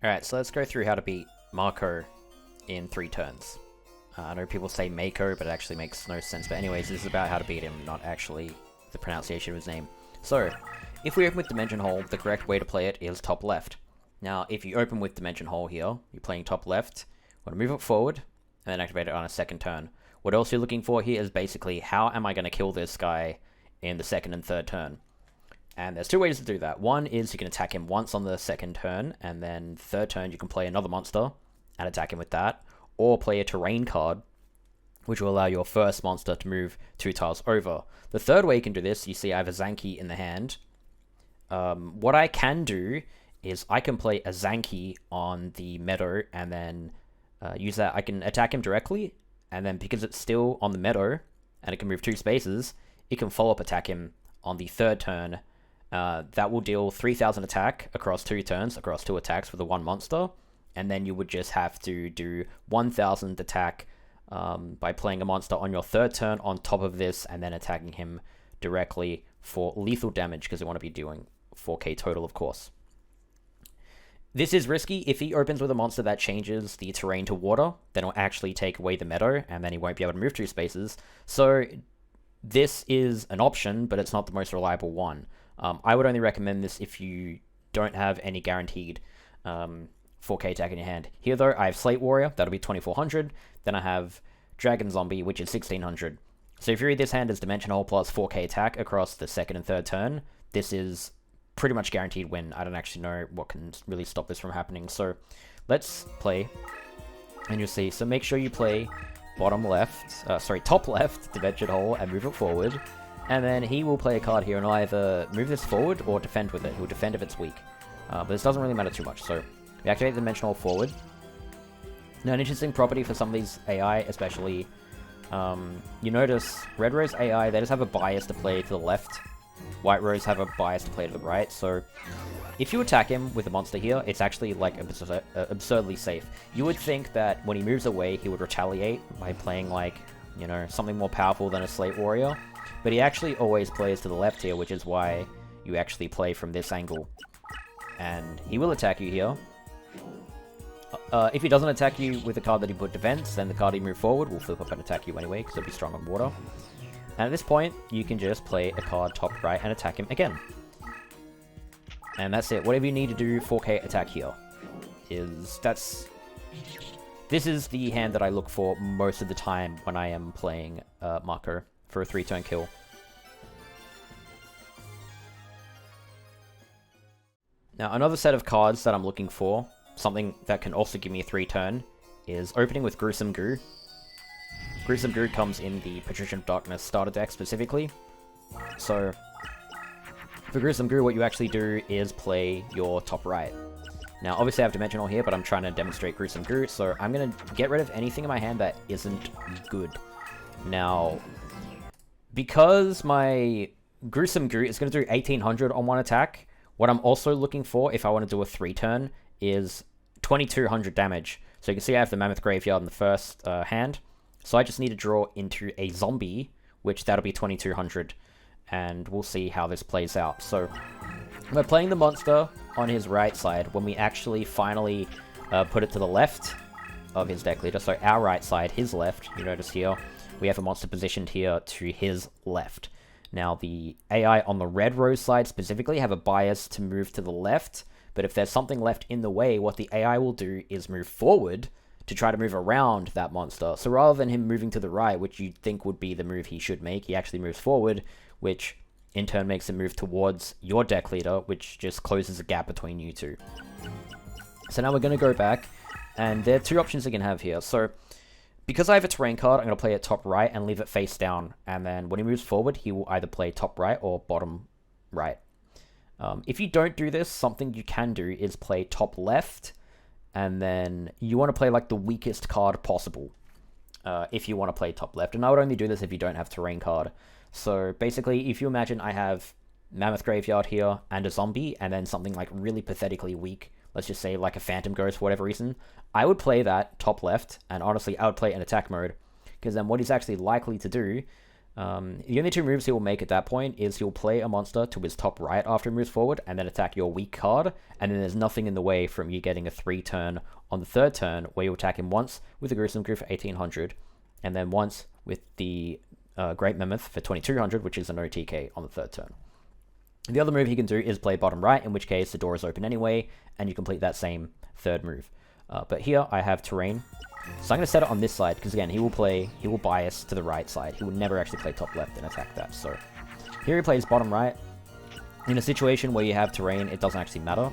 Alright, so let's go through how to beat Mako in 3 turns. I know people say Mako, but it actually makes no sense. But anyways, this is about how to beat him, not actually the pronunciation of his name. So, if we open with Dimensionhole, the correct way to play it is top left. Now, if you open with Dimensionhole here, you're playing top left, want to move it forward, and then activate it on a second turn. What else you're looking for here is basically, how am I going to kill this guy in the second and third turn? And there's 2 ways to do that. One is you can attack him once on the second turn, and then third turn you can play another monster and attack him with that, or play a terrain card, which will allow your first monster to move 2 tiles over. The third way you can do this, you see I have a Zanki in the hand. What I can do is I can play a Zanki on the meadow, and then use that. I can attack him directly, and then because it's still on the meadow, and it can move 2 spaces, it can follow-up attack him on the third turn. That will deal 3,000 attack across 2 turns, across 2 attacks for the 1 monster, and then you would just have to do 1,000 attack by playing a monster on your third turn on top of this, and then attacking him directly for lethal damage, because you want to be doing 4k total, of course. This is risky. If he opens with a monster that changes the terrain to water, then it'll actually take away the meadow, and then he won't be able to move 2 spaces. So this is an option, but it's not the most reliable one. I would only recommend this if you don't have any guaranteed 4k attack in your hand. Here though, I have Slate Warrior, that'll be 2400. Then I have Dragon Zombie, which is 1600. So if you read this hand as Dimensionhole plus 4k attack across the second and third turn, this is pretty much guaranteed win. I don't actually know what can really stop this from happening. So let's play, and you'll see. So make sure you play top left, Dimensionhole, and move it forward. And then he will play a card here and will either move this forward or defend with it. He'll defend if it's weak. But this doesn't really matter too much. So we activate the Dimensionhole forward. Now, an interesting property for some of these AI, especially, you notice Red Rose AI, they just have a bias to play to the left. White Rose have a bias to play to the right. So if you attack him with a monster here, it's actually like absurdly safe. You would think that when he moves away, he would retaliate by playing like, you know, something more powerful than a Slate Warrior. But he actually always plays to the left here, which is why you actually play from this angle. And he will attack you here. If he doesn't attack you with the card that he put defense, then the card he moved forward will flip up and attack you anyway, because it'll be strong on water. And at this point, you can just play a card top right and attack him again. And that's it. Whatever you need to do 4k attack here this is the hand that I look for most of the time when I am playing Mako for a 3-turn kill. Now, another set of cards that I'm looking for, something that can also give me a 3-turn, is opening with Gruesome Goo. Gruesome Goo comes in the Patrician of Darkness starter deck specifically. So, for Gruesome Goo, what you actually do is play your top right. Now, obviously I have Dimensionhole here, but I'm trying to demonstrate Gruesome Goo, so I'm going to get rid of anything in my hand that isn't good. Now, because my Gruesome Goo is going to do 1800 on 1 attack, what I'm also looking for, if I want to do a 3-turn, is 2200 damage. So you can see I have the Mammoth Graveyard in the first hand. So I just need to draw into a zombie, which that'll be 2200. And we'll see how this plays out. So we're playing the monster on his right side when we actually finally put it to the left of his deck leader. So our right side, his left, you notice here, we have a monster positioned here to his left. Now, the AI on the Red Rose side specifically have a bias to move to the left, but if there's something left in the way, what the AI will do is move forward to try to move around that monster. So rather than him moving to the right, which you'd think would be the move he should make, he actually moves forward, which in turn makes him move towards your deck leader, which just closes a gap between you two. So now we're going to go back, and there are 2 options you can have here. So because I have a terrain card, I'm going to play it top right and leave it face down. And then when he moves forward, he will either play top right or bottom right. If you don't do this, something you can do is play top left. And then you want to play like the weakest card possible. If you want to play top left. And I would only do this if you don't have terrain card. So basically, if you imagine I have Mammoth Graveyard here and a zombie, and then something like really pathetically weak, let's just say like a Phantom Ghost for whatever reason, I would play that top left, and honestly, I would play it in attack mode, because then what he's actually likely to do, The only two moves he will make at that point is he'll play a monster to his top right after he moves forward, and then attack your weak card, and then there's nothing in the way from you getting a 3-turn on the third turn, where you attack him once with the Gruesome Goo for 1800, and then once with the Great Mammoth for 2200, which is an OTK on the third turn. The other move he can do is play bottom right, in which case the door is open anyway, and you complete that same third move. But here I have terrain, so I'm going to set it on this side, because again, he will bias to the right side. He will never actually play top left and attack that. So here he plays bottom right. In a situation where you have terrain, it doesn't actually matter.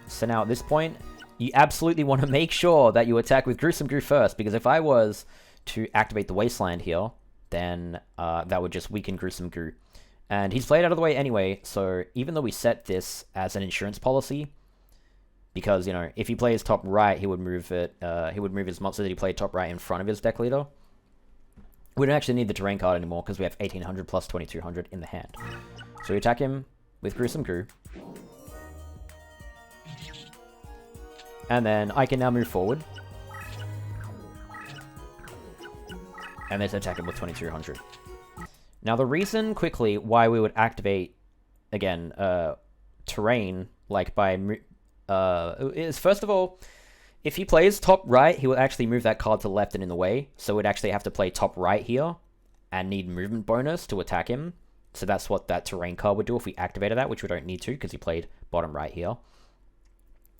So now at this point, you absolutely want to make sure that you attack with Gruesome Goo first, because if I was to activate the Wasteland here, then that would just weaken Gruesome Goo. And he's played out of the way anyway, so even though we set this as an insurance policy, because, you know, if he plays top right, he would move it. He would move his monster that he played top right in front of his deck leader. We don't actually need the terrain card anymore because we have 1800 plus 2200 in the hand. So we attack him with Gruesome Goo. And then I can now move forward. And then attack him with 2200. Now the reason, quickly, why we would activate, again, terrain, like by... is first of all, if he plays top right, he will actually move that card to the left and in the way, so we'd actually have to play top right here and need movement bonus to attack him. So that's what that terrain card would do if we activated that, which we don't need to because he played bottom right here.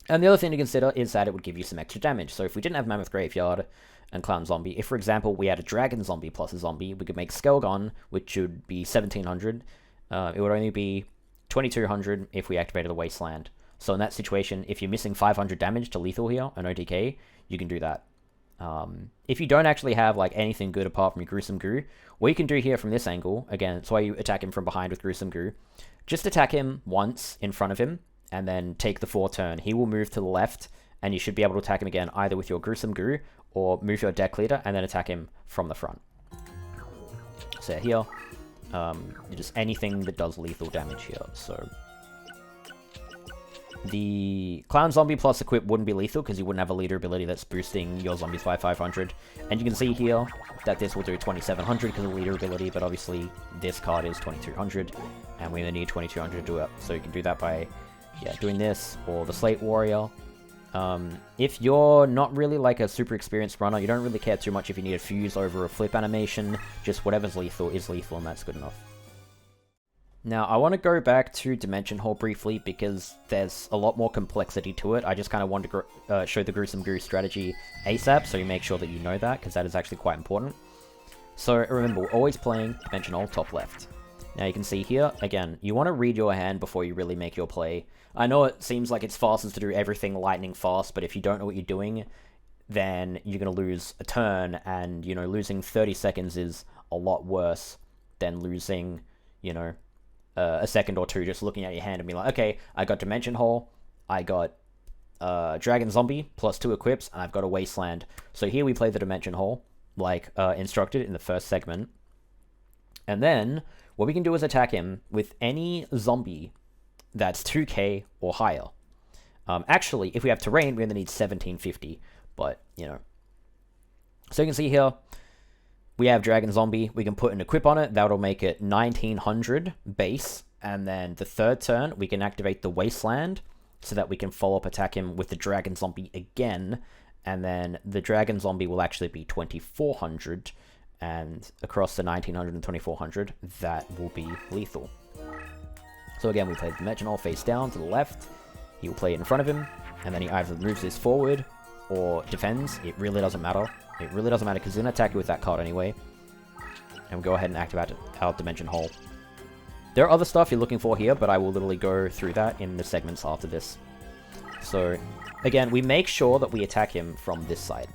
And the other thing to consider is that it would give you some extra damage. So if we didn't have Mammoth Graveyard and Clown Zombie, if for example we had a Dragon Zombie plus a Zombie, we could make Skelgon, which would be 1700. It would only be 2200 if we activated the Wasteland. So in that situation, if you're missing 500 damage to lethal here, an OTK, you can do that. If you don't actually have like anything good apart from your Gruesome Goo, what you can do here from this angle, again, it's why you attack him from behind with Gruesome Goo, just attack him once in front of him, and then take the 4-turn. He will move to the left, and you should be able to attack him again either with your Gruesome Goo, or move your deck leader, and then attack him from the front. So here, just anything that does lethal damage here, so... The Clown Zombie plus Equip wouldn't be lethal because you wouldn't have a leader ability that's boosting your zombies by 500. And you can see here that this will do 2700 because of the leader ability, but obviously this card is 2200, and we only need 2200 to do it. So you can do that by doing this, or the Slate Warrior. If you're not really like a super experienced runner, you don't really care too much if you need a fuse over a flip animation, just whatever's lethal is lethal, and that's good enough. Now, I want to go back to Dimensionhole briefly, because there's a lot more complexity to it. I just kind of wanted to show the Gruesome Goo strategy ASAP, so you make sure that you know that, because that is actually quite important. So, remember, we're always playing Dimensionhole top left. Now, you can see here, again, you want to read your hand before you really make your play. I know it seems like it's fastest to do everything lightning fast, but if you don't know what you're doing, then you're going to lose a turn, and, you know, losing 30 seconds is a lot worse than losing, you know, a second or two just looking at your hand and being like, okay, I got Dimensionhole, I got Dragon Zombie plus 2 equips, and I've got a Wasteland. So here we play the Dimensionhole, like instructed in the first segment. And then what we can do is attack him with any zombie that's 2k or higher. Actually, if we have terrain, we only need 1750, but, you know. So you can see here, we have Dragon Zombie, we can put an equip on it, that'll make it 1900 base, and then the third turn, we can activate the Wasteland, so that we can follow up attack him with the Dragon Zombie again, and then the Dragon Zombie will actually be 2400, and across the 1900 and 2400, that will be lethal. So again, we play the Dimensionhole face down to the left, he will play it in front of him, and then he either moves this forward, or defends. It really doesn't matter. It really doesn't matter because he's going to attack you with that card anyway. And we'll go ahead and activate our Dimensionhole. There are other stuff you're looking for here, but I will literally go through that in the segments after this. So, again, we make sure that we attack him from this side.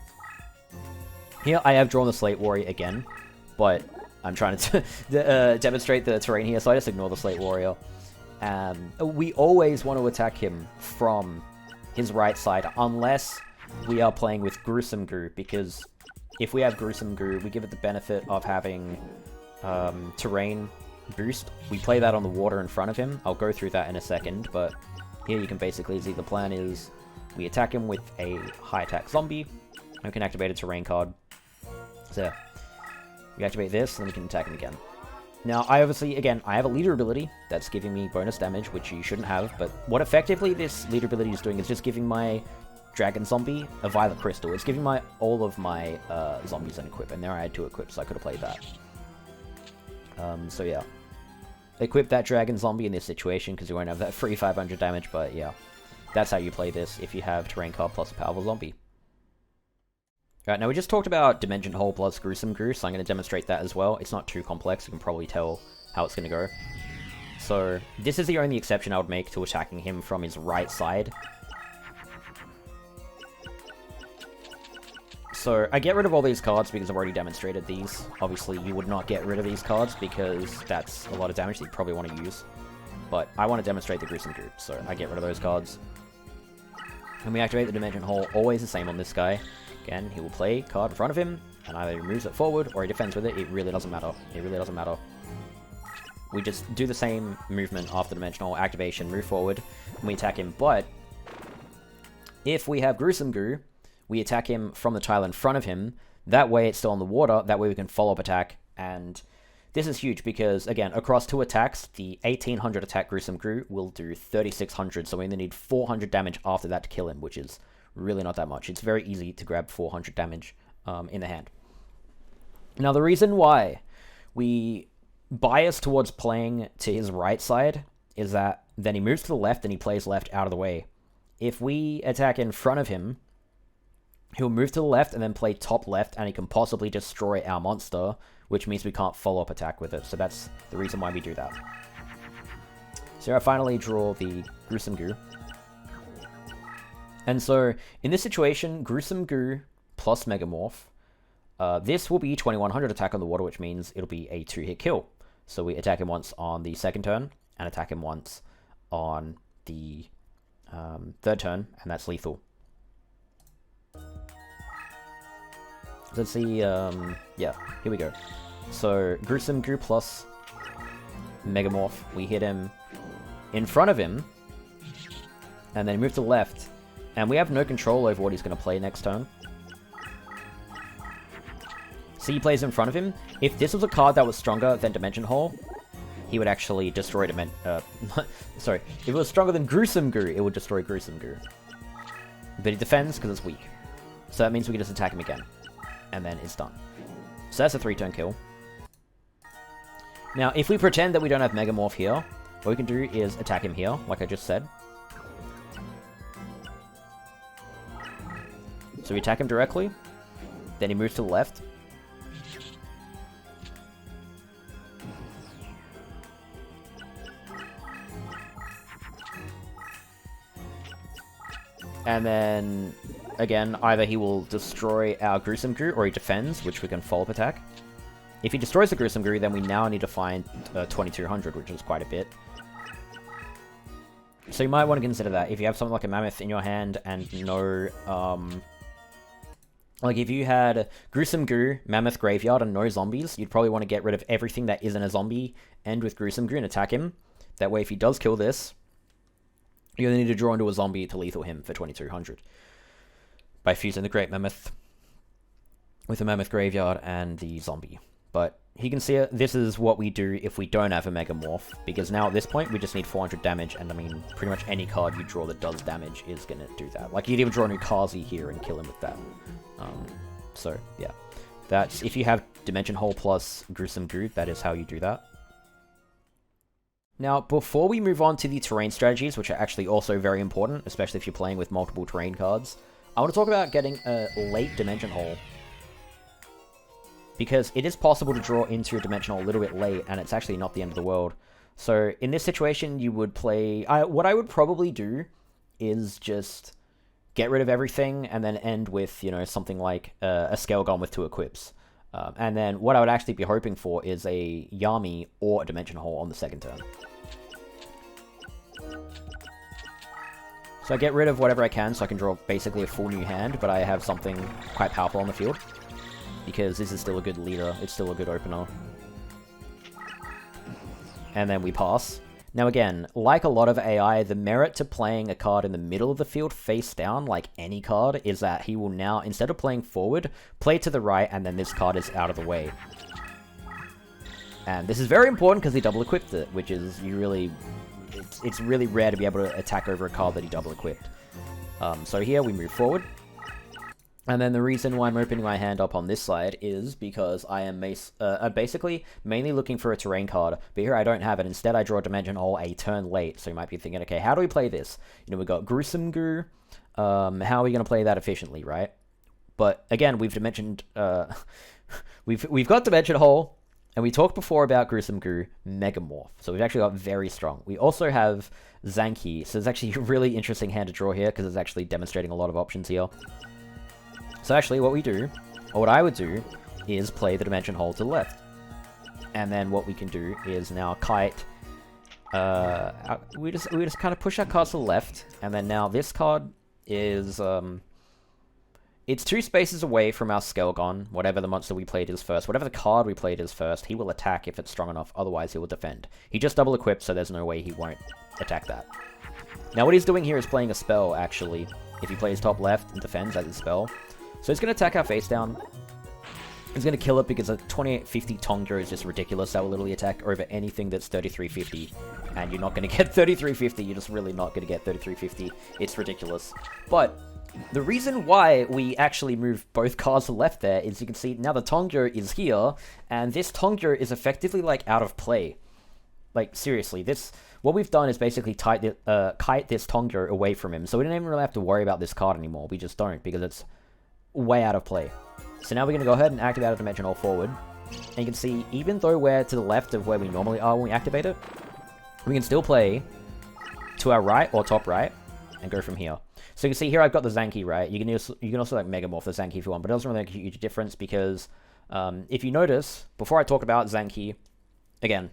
Here, I have drawn the Slate Warrior again, but I'm trying to demonstrate the terrain here, so I just ignore the Slate Warrior. We always want to attack him from his right side, unless we are playing with Gruesome Goo, because if we have Gruesome Goo, we give it the benefit of having terrain boost. We play that on the water in front of him. I'll go through that in a second, but here you can basically see the plan is we attack him with a high attack zombie, and we can activate a terrain card. So We activate this, and then we can attack him again. Now, I obviously, again, I have a leader ability that's giving me bonus damage, which you shouldn't have, but what effectively this leader ability is doing is just giving my dragon zombie a violet crystal. It's giving all of my zombies an equip, and there I had 2 equips, so I could have played that. So yeah. Equip that dragon zombie in this situation, because you won't have that free 500 damage, but yeah. That's how you play this if you have terrain card plus a powerful zombie. Alright, now we just talked about Dimensionhole plus Gruesome Goo, so I'm going to demonstrate that as well. It's not too complex, you can probably tell how it's going to go. So, this is the only exception I would make to attacking him from his right side. So, I get rid of all these cards because I've already demonstrated these. Obviously, you would not get rid of these cards because that's a lot of damage that you probably want to use. But I want to demonstrate the Gruesome Goo, so I get rid of those cards. And we activate the Dimension Hole, always the same on this guy. Again, he will play a card in front of him, and either he moves it forward or he defends with it. It really doesn't matter. It really doesn't matter. We just do the same movement after Dimensional activation, move forward, and we attack him. But if we have Gruesome Goo, we attack him from the tile in front of him. That way it's still on the water. That way we can follow-up attack. And this is huge because, again, across 2 attacks, the 1800 attack Gruesome Goo will do 3600. So we only need 400 damage after that to kill him, which is really not that much. It's very easy to grab 400 damage in the hand. Now, the reason why we bias towards playing to his right side is that then he moves to the left and he plays left out of the way. If we attack in front of him, he'll move to the left and then play top left, and he can possibly destroy our monster, which means we can't follow-up attack with it. So that's the reason why we do that. So I finally draw the Gruesome Goo. And so, in this situation, Gruesome Goo plus Megamorph, this will be 2100 attack on the water, which means it'll be a 2-hit kill. So we attack him once on the second turn, and attack him once on the third turn, and that's lethal. Let's see, yeah, here we go. So, Gruesome Goo plus Megamorph, we hit him in front of him, and then move to the left, and we have no control over what he's going to play next turn. So he plays in front of him. If this was a card that was stronger than Dimensionhole, he would actually destroy sorry, if it was stronger than Gruesome Goo, it would destroy Gruesome Goo. But he defends because it's weak. So that means we can just attack him again. And then it's done. So that's a 3-turn kill. Now, if we pretend that we don't have Megamorph here, what we can do is attack him here, like I just said. So we attack him directly. Then he moves to the left. And then, again, either he will destroy our Gruesome Goo or he defends, which we can follow-up attack. If he destroys the Gruesome Goo, then we now need to find 2200, which is quite a bit. So you might want to consider that. If you have something like a Mammoth in your hand and no... like, if you had Gruesome Goo, Mammoth Graveyard, and no zombies, you'd probably want to get rid of everything that isn't a zombie, end with Gruesome Goo and attack him. That way, if he does kill this, you only need to draw into a zombie to lethal him for 2200. By fusing the Great Mammoth with the Mammoth Graveyard and the zombie. But he can see it. This is what we do if we don't have a Megamorph, because now at this point we just need 400 damage, and I mean, pretty much any card you draw that does damage is going to do that. Like, you'd even draw a Nukazi here and kill him with that. So, yeah. That's, if you have Dimensionhole plus Gruesome Goo, that is how you do that. Now, before we move on to the terrain strategies, which are actually also very important, especially if you're playing with multiple terrain cards, I want to talk about getting a late Dimensionhole. Because it is possible to draw into your Dimensionhole a little bit late, and it's actually not the end of the world. So, in this situation, you would play... what I would probably do is just get rid of everything, and then end with, you know, something like a Scale Gun with 2 equips. And then what I would actually be hoping for is a Yami or a Dimensionhole on the second turn. So I get rid of whatever I can so I can draw basically a full new hand, but I have something quite powerful on the field. Because this is still a good leader, it's still a good opener. And then we pass. Now again, like a lot of AI, the merit to playing a card in the middle of the field face down, like any card, is that he will now, instead of playing forward, play to the right, and then this card is out of the way. And this is very important because he double equipped it, which is it's really rare to be able to attack over a card that he double equipped. So here we move forward. And then the reason why I'm opening my hand up on this side is because I am basically mainly looking for a terrain card, but here I don't have it. Instead, I draw a Dimension Hole a turn late, so you might be thinking, okay, how do we play this? You know, we got Gruesome Goo. How are we going to play that efficiently, right? But again, we've dimensioned, we've got Dimensionhole, and we talked before about Gruesome Goo, Megamorph. So we've actually got very strong. We also have Zanki, so it's actually a really interesting hand to draw here because it's actually demonstrating a lot of options here. So actually what we do, or what I would do, is play the Dimensionhole to the left. And then what we can do is now kite, we just kind of push our cards to the left, and then now this card is, it's 2 spaces away from our Skelgon, whatever the monster we played is first. Whatever the card we played is first, he will attack if it's strong enough, otherwise he will defend. He just double equipped, so there's no way he won't attack that. Now what he's doing here is playing a spell, actually. If he plays top left and defends as a spell. So he's going to attack our face down. He's going to kill it because a 2850 Tonga is just ridiculous. That will literally attack over anything that's 3350. And you're not going to get 3350. You're just really not going to get 3350. It's ridiculous. But the reason why we actually move both cards to the left there is you can see now the Tonga is here. And this Tonga is effectively like out of play. Like seriously, what we've done is basically kite this Tonga away from him. So we don't even really have to worry about this card anymore. We just don't because it's way out of play. So now we're going to go ahead and activate our Dimensionhole forward. And you can see, even though we're to the left of where we normally are when we activate it, we can still play to our right or top right and go from here. So you can see here I've got the Zanki, right? You can also like Megamorph the Zanki if you want, but it doesn't really make a huge difference because if you notice, before I talk about Zanki, again,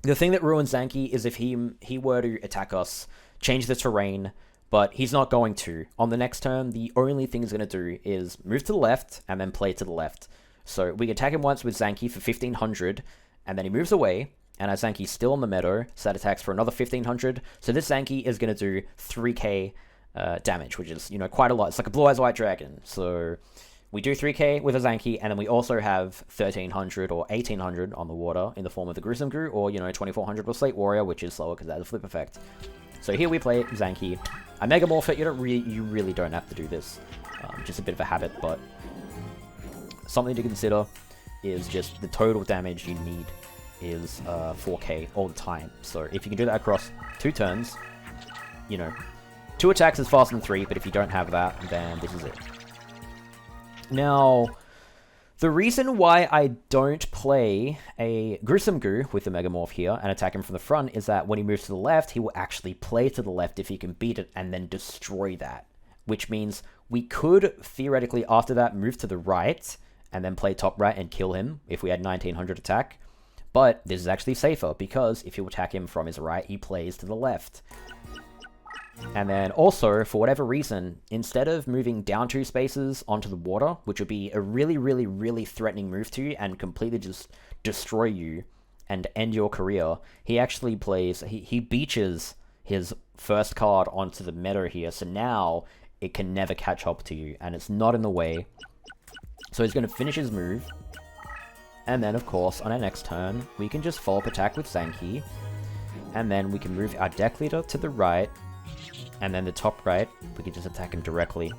the thing that ruins Zanki is if he were to attack us, change the terrain, but he's not going to. On the next turn, the only thing he's going to do is move to the left and then play to the left. So we attack him once with Zanki for 1500, and then he moves away, and our Zanki's still on the meadow, so that attacks for another 1500. So this Zanki is going to do 3k damage, which is, you know, quite a lot. It's like a Blue Eyes White Dragon. So we do 3k with a Zanki, and then we also have 1300 or 1800 on the water in the form of the Gruesome Goo, or, you know, 2400 with Slate Warrior, which is slower because that has a flip effect. So here we play Zanki. I Megamorph it, you really don't have to do this. Just a bit of a habit, but something to consider is just the total damage you need is 4k all the time. So if you can do that across 2 turns, you know, 2 attacks is faster than 3, but if you don't have that, then this is it. Now, the reason why I don't play a Gruesome Goo with the Megamorph here and attack him from the front is that when he moves to the left, he will actually play to the left if he can beat it and then destroy that. Which means we could, theoretically, after that, move to the right and then play top right and kill him if we had 1900 attack. But this is actually safer because if you attack him from his right, he plays to the left. And then also, for whatever reason, instead of moving down 2 spaces onto the water, which would be a really, really, really threatening move to you and completely just destroy you and end your career, he actually plays, he beaches his first card onto the meadow here, so now it can never catch up to you, and it's not in the way. So he's going to finish his move, and then, of course, on our next turn, we can just follow-up attack with Zanki, and then we can move our deck leader to the right, and then the top right, we can just attack him directly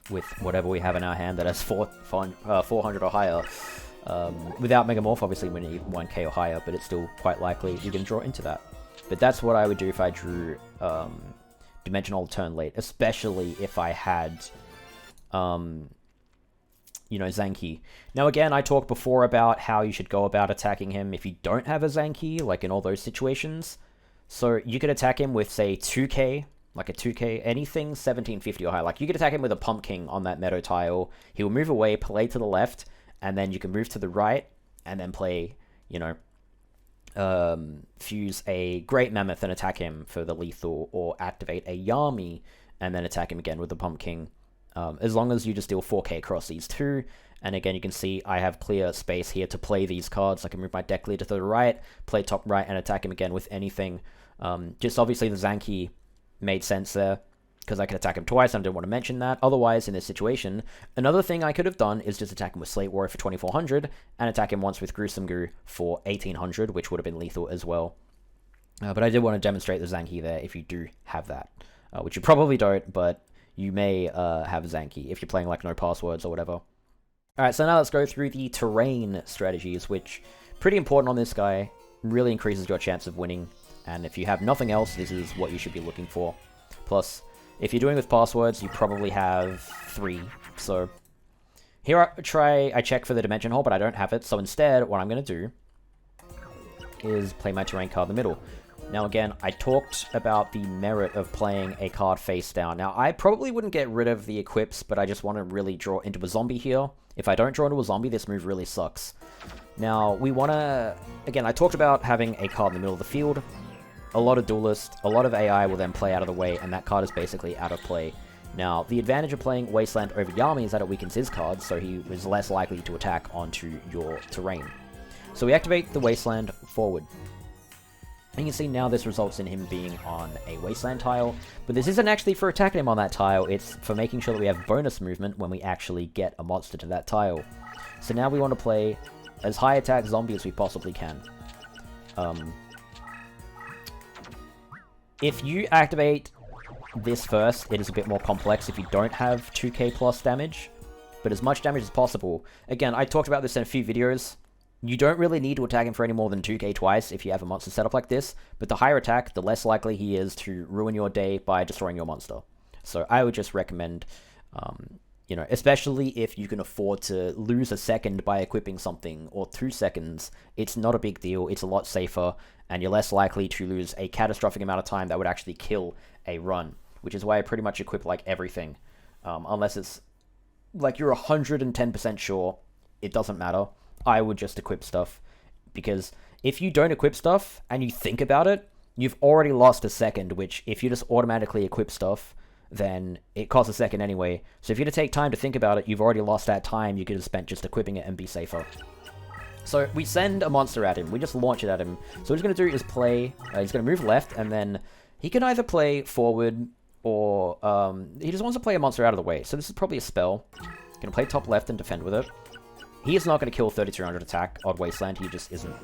with whatever we have in our hand that has 400 or higher. Without Megamorph, obviously we need 1k or higher, but it's still quite likely you can draw into that. But that's what I would do if I drew Dimensionhole turn late, especially if I had, you know, Zanki. Now again, I talked before about how you should go about attacking him if you don't have a Zanki, like in all those situations. So you could attack him with, say, 2k, like a 2k, anything 1750 or higher. Like you could attack him with a Pumpkin on that meadow tile. He will move away, play to the left, and then you can move to the right, and then play, you know, fuse a Great Mammoth and attack him for the lethal, or activate a Yami and then attack him again with the Pumpkin. As long as you just deal 4k across these 2. And again, you can see I have clear space here to play these cards. I can move my deck leader to the right, play top right, and attack him again with anything. Just obviously the Zanki made sense there. because I could attack him twice, and I didn't want to mention that. Otherwise, in this situation, another thing I could have done is just attack him with Slate Warrior for 2400, and attack him once with Gruesome Goo for 1800, which would have been lethal as well. But I did want to demonstrate the Zanki there if you do have that, which you probably don't, but you may have Zanki if you're playing like no passwords or whatever. Alright, so now let's go through the terrain strategies, which pretty important on this guy, really increases your chance of winning, and if you have nothing else, this is what you should be looking for. Plus, if you're doing with passwords, you probably have 3, so here I check for the dimension hole, but I don't have it, so instead, what I'm going to do is play my terrain card in the middle. Now again, I talked about the merit of playing a card face down. Now, I probably wouldn't get rid of the equips, but I just want to really draw into a zombie here. If I don't draw into a zombie, this move really sucks. Now, we want to... Again, I talked about having a card in the middle of the field. A lot of duelists, a lot of AI will then play out of the way, and that card is basically out of play. Now, the advantage of playing Wasteland over Yami is that it weakens his cards, so he is less likely to attack onto your terrain. So we activate the Wasteland forward. And you can see now this results in him being on a Wasteland tile, but this isn't actually for attacking him on that tile, it's for making sure that we have bonus movement when we actually get a monster to that tile. So now we want to play as high attack zombie as we possibly can. If you activate this first, it is a bit more complex if you don't have 2k plus damage, but as much damage as possible. Again, I talked about this in a few videos. You don't really need to attack him for any more than 2k twice if you have a monster set up like this, but the higher attack, the less likely he is to ruin your day by destroying your monster. So I would just recommend, you know, especially if you can afford to lose a second by equipping something, or 2 seconds, it's not a big deal, it's a lot safer, and you're less likely to lose a catastrophic amount of time that would actually kill a run, which is why I pretty much equip like everything. Unless it's like you're 110% sure, it doesn't matter. I would just equip stuff, because if you don't equip stuff and you think about it, you've already lost a second, which if you just automatically equip stuff, then it costs a second anyway. So if you're to take time to think about it, you've already lost that time you could have spent just equipping it and be safer. So we send a monster at him, we just launch it at him. So what he's going to do is play, he's going to move left, and then he can either play forward, or he just wants to play a monster out of the way. So this is probably a spell. He's going to play top left and defend with it. He is not going to kill 3200 attack, Odd Wasteland, he just isn't.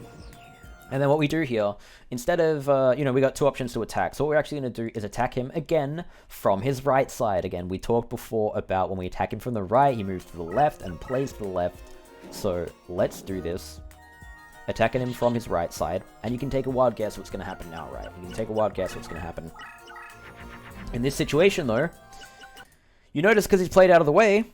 And then what we do here, instead of, you know, we got 2 options to attack. So what we're actually going to do is attack him again from his right side. Again, we talked before about when we attack him from the right, he moves to the left and plays to the left. So let's do this. Attacking him from his right side. And you can take a wild guess what's going to happen now, right? You can take a wild guess what's going to happen. In this situation, though, you notice because he's played out of the way,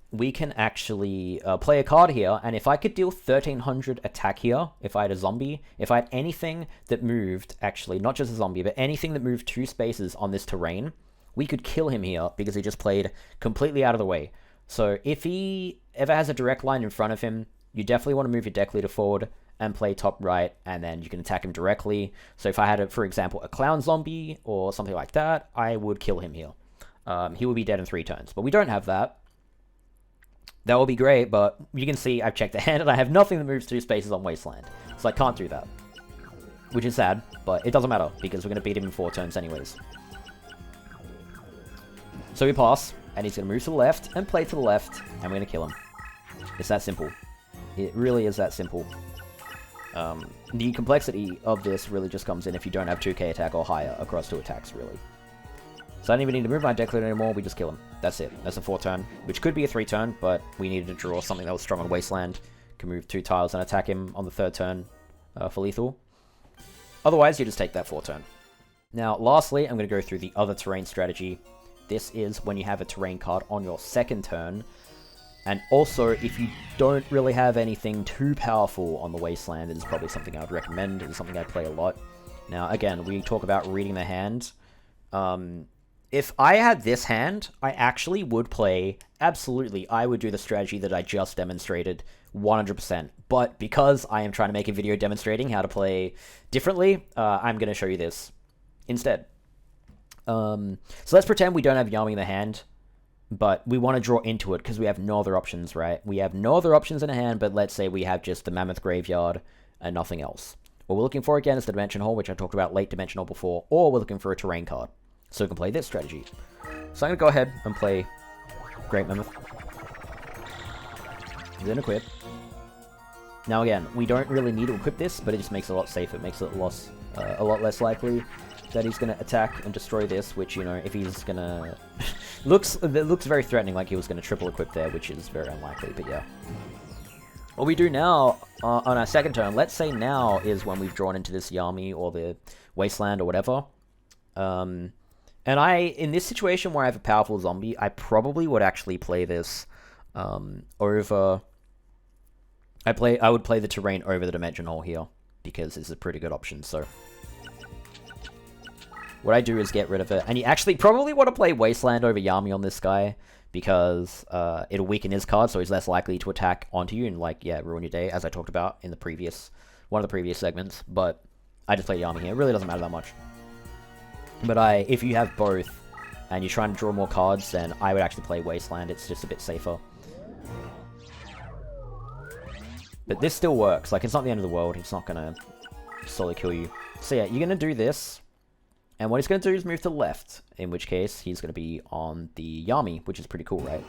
we can actually play a card here, and if I could deal 1300 attack here, if I had a zombie, if I had anything that moved, actually, not just a zombie, but anything that moved 2 spaces on this terrain, we could kill him here, because he just played completely out of the way. So if he ever has a direct line in front of him, you definitely want to move your deck leader forward and play top right, and then you can attack him directly. So if I had, for example, a clown zombie or something like that, I would kill him here. He would be dead in 3 turns, but we don't have that. That will be great, but you can see I've checked the hand and I have nothing that moves 2 spaces on Wasteland. So I can't do that. Which is sad, but it doesn't matter, because we're going to beat him in 4 turns anyways. So we pass, and he's going to move to the left, and play to the left, and we're going to kill him. It's that simple. It really is that simple. The complexity of this really just comes in if you don't have 2k attack or higher across 2 attacks, really. So I don't even need to move my deck leader anymore, we just kill him. That's it. That's a 4 turn, which could be a 3 turn, but we needed to draw something that was strong on Wasteland. Can move 2 tiles and attack him on the 3rd turn for lethal. Otherwise, you just take that 4 turn. Now, lastly, I'm going to go through the other terrain strategy. This is when you have a terrain card on your 2nd turn. And also, if you don't really have anything too powerful on the Wasteland, this is probably something I would recommend. It's something I play a lot. Now, again, we talk about reading the hand. If I had this hand, I actually would play, absolutely, I would do the strategy that I just demonstrated 100%. But because I am trying to make a video demonstrating how to play differently, I'm going to show you this instead. So let's pretend we don't have Yami in the hand, but we want to draw into it because we have no other options, right? We have no other options in a hand, but let's say we have just the Mammoth Graveyard and nothing else. What we're looking for again is the Dimension Hole, which I talked about late Dimensionhole before, or we're looking for a terrain card. So we can play this strategy. So I'm going to go ahead and play Great Mammoth. Then equip. Now again, we don't really need to equip this, but it just makes it a lot safer. It makes it a lot less likely that he's going to attack and destroy this, which, you know, if he's going to... it looks very threatening, like he was going to triple equip there, which is very unlikely, but yeah. What we do now, on our second turn, let's say now is when we've drawn into this Yami or the Wasteland or whatever. And in this situation where I have a powerful zombie, I probably would actually play this over... I would play the terrain over the dimension hole here, because it's a pretty good option, so... What I do is get rid of it, and you actually probably want to play Wasteland over Yami on this guy, because it'll weaken his card, so he's less likely to attack onto you and, like, yeah, ruin your day, as I talked about in the one of the previous segments, but I just play Yami here. It really doesn't matter that much. But if you have both, and you're trying to draw more cards, then I would actually play Wasteland. It's just a bit safer. But this still works. Like, it's not the end of the world. He's not gonna slowly kill you. So yeah, you're gonna do this. And what he's gonna do is move to the left. In which case, he's gonna be on the Yami, which is pretty cool, right?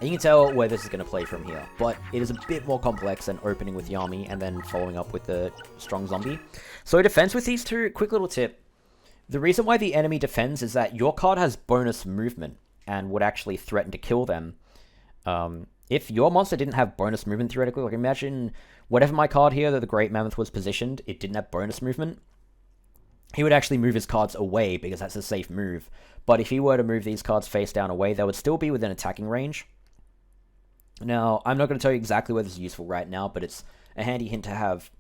And you can tell where this is gonna play from here. But it is a bit more complex than opening with Yami and then following up with the strong zombie. So it defends with these two. Quick little tip. The reason why the enemy defends is that your card has bonus movement and would actually threaten to kill them. If your monster didn't have bonus movement, theoretically, like imagine whatever my card here that the Great Mammoth was positioned, it didn't have bonus movement, he would actually move his cards away because that's a safe move. But if he were to move these cards face down away, they would still be within attacking range. Now, I'm not going to tell you exactly whether this is useful right now, but it's a handy hint to have.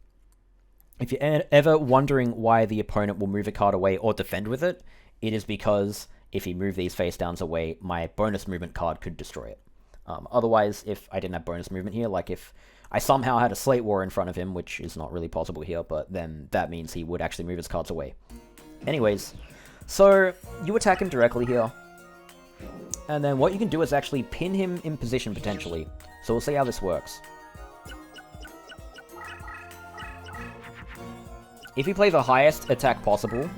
If you're ever wondering why the opponent will move a card away or defend with it, it is because if he moved these face downs away, my bonus movement card could destroy it. Otherwise, if I didn't have bonus movement here, like if I somehow had a Slate War in front of him, which is not really possible here, but then that means he would actually move his cards away. Anyways, so you attack him directly here. And then what you can do is actually pin him in position, potentially. So we'll see how this works. If you play the highest attack possible,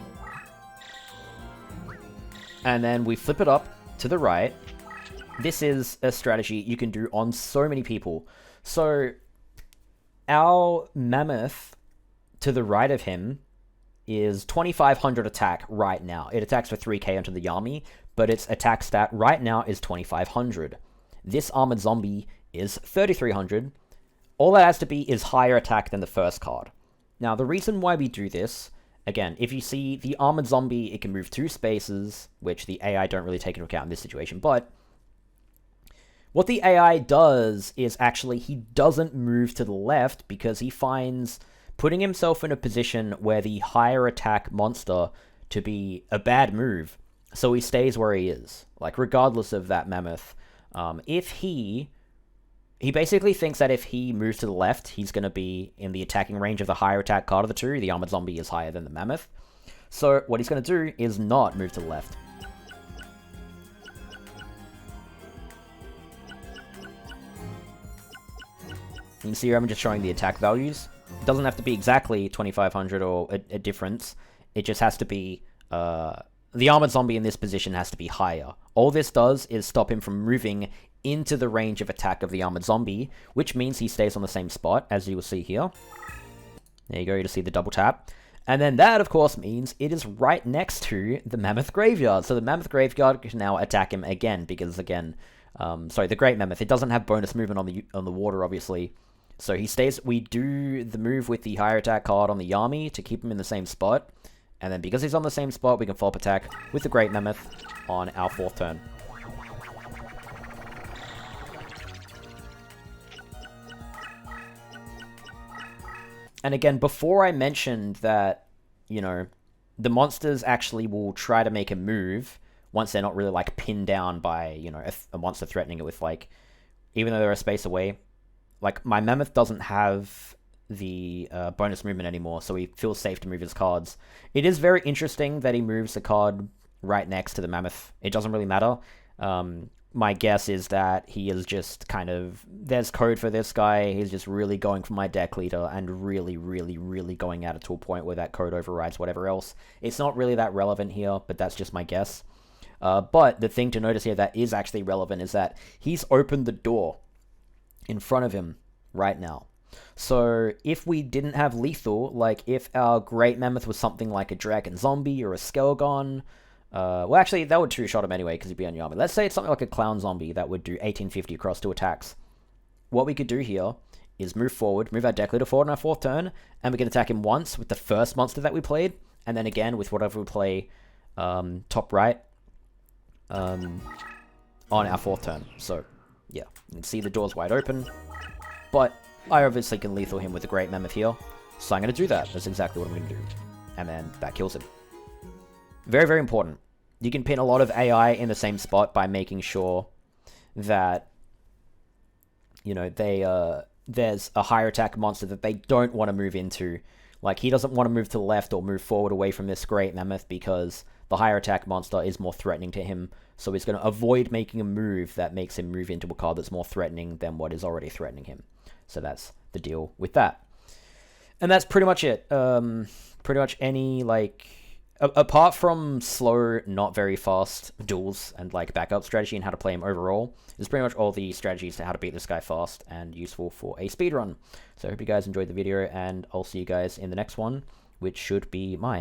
and then we flip it up to the right, this is a strategy you can do on so many people. So, our Mammoth to the right of him is 2500 attack right now. It attacks for 3k onto the Yami, but its attack stat right now is 2500. This Armored Zombie is 3300. All that has to be is higher attack than the first card. Now, the reason why we do this, again, if you see the Armored Zombie, it can move 2 spaces, which the AI don't really take into account in this situation, but what the AI does is actually he doesn't move to the left because he finds putting himself in a position where the higher attack monster to be a bad move. So he stays where he is, like regardless of that Mammoth. If he basically thinks that if he moves to the left, he's going to be in the attacking range of the higher attack card of the two. The Armored Zombie is higher than the Mammoth. So what he's going to do is not move to the left. You can see here I'm just showing the attack values. It doesn't have to be exactly 2500 or a difference. It just has to be... the Armored Zombie in this position has to be higher. All this does is stop him from moving into the range of attack of the Armored Zombie, which means he stays on the same spot, as you will see here. There you go, you just see the double tap. And then that, of course, means it is right next to the Mammoth Graveyard. So the Mammoth Graveyard can now attack him again, because again... sorry, the Great Mammoth. It doesn't have bonus movement on the water, obviously. So he stays... We do the move with the higher attack card on the Yami to keep him in the same spot. And then because he's on the same spot, we can follow up attack with the Great Mammoth on our 4th turn. And again, before I mentioned that, you know, the monsters actually will try to make a move once they're not really, like, pinned down by, you know, a monster threatening it with, like, even though they're a space away. Like, my Mammoth doesn't have the bonus movement anymore, so he feels safe to move his cards. It is very interesting that he moves the card right next to the Mammoth. It doesn't really matter. my guess is that he is just kind of... There's code for this guy. He's just really going for my deck leader and really, really, really going at it to a point where that code overrides whatever else. It's not really that relevant here, but that's just my guess. But the thing to notice here that is actually relevant is that he's opened the door in front of him right now. So if we didn't have lethal, like if our Great Mammoth was something like a Dragon Zombie or a Skelgon... well, actually, that would two-shot him anyway, because he'd be on your army. Let's say it's something like a Clown Zombie that would do 1850 across 2 attacks. What we could do here is move forward, move our deck leader forward on our 4th turn, and we can attack him once with the first monster that we played, and then again with whatever we play top right on our 4th turn. So, yeah, you can see the door's wide open, but I obviously can lethal him with the Great Mammoth here, so I'm going to do that. That's exactly what I'm going to do. And then that kills him. Very, very important. You can pin a lot of AI in the same spot by making sure that, you know, there's a higher attack monster that they don't want to move into. Like, he doesn't want to move to the left or move forward away from this Great Mammoth because the higher attack monster is more threatening to him. So he's going to avoid making a move that makes him move into a card that's more threatening than what is already threatening him. So that's the deal with that. And that's pretty much it. Pretty much any, like... Apart from slow, not very fast duels and like backup strategy and how to play him overall, there's pretty much all the strategies to how to beat this guy fast and useful for a speedrun. So I hope you guys enjoyed the video, and I'll see you guys in the next one, which should be my